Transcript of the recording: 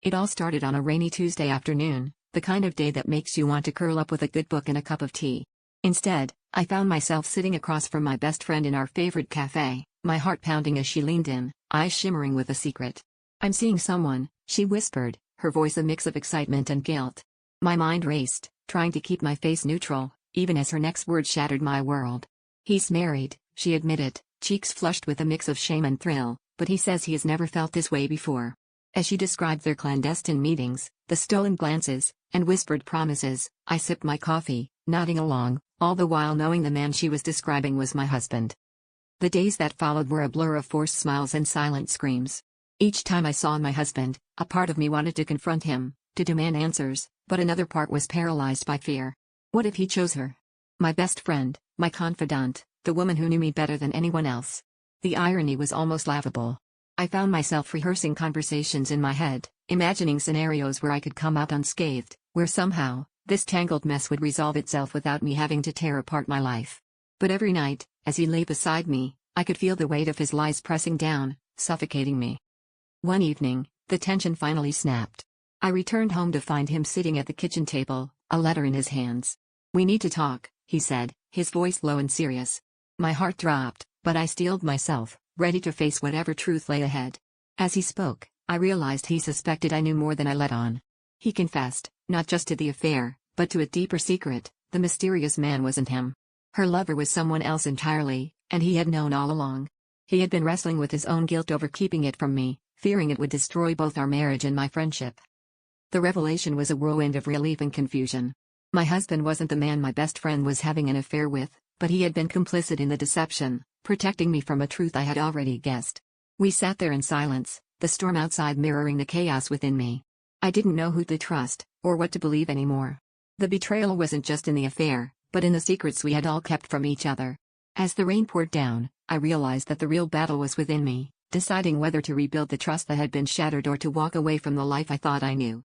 It all started on a rainy Tuesday afternoon, the kind of day that makes you want to curl up with a good book and a cup of tea. Instead, I found myself sitting across from my best friend in our favorite cafe, my heart pounding as she leaned in, eyes shimmering with a secret. "I'm seeing someone," she whispered, her voice a mix of excitement and guilt. My mind raced, trying to keep my face neutral, even as her next word shattered my world. "He's married," she admitted, cheeks flushed with a mix of shame and thrill, "but he says he has never felt this way before." As she described their clandestine meetings, the stolen glances, and whispered promises, I sipped my coffee, nodding along, all the while knowing the man she was describing was my husband. The days that followed were a blur of forced smiles and silent screams. Each time I saw my husband, a part of me wanted to confront him, to demand answers, but another part was paralyzed by fear. What if he chose her? My best friend, my confidant, the woman who knew me better than anyone else. The irony was almost laughable. I found myself rehearsing conversations in my head, imagining scenarios where I could come out unscathed, where somehow, this tangled mess would resolve itself without me having to tear apart my life. But every night, as he lay beside me, I could feel the weight of his lies pressing down, suffocating me. One evening, the tension finally snapped. I returned home to find him sitting at the kitchen table, a letter in his hands. "We need to talk," he said, his voice low and serious. My heart dropped, but I steeled myself, ready to face whatever truth lay ahead. As he spoke, I realized he suspected I knew more than I let on. He confessed, not just to the affair, but to a deeper secret: the mysterious man wasn't him. Her lover was someone else entirely, and he had known all along. He had been wrestling with his own guilt over keeping it from me, fearing it would destroy both our marriage and my friendship. The revelation was a whirlwind of relief and confusion. My husband wasn't the man my best friend was having an affair with, but he had been complicit in the deception, protecting me from a truth I had already guessed. We sat there in silence, the storm outside mirroring the chaos within me. I didn't know who to trust, or what to believe anymore. The betrayal wasn't just in the affair, but in the secrets we had all kept from each other. As the rain poured down, I realized that the real battle was within me, deciding whether to rebuild the trust that had been shattered or to walk away from the life I thought I knew.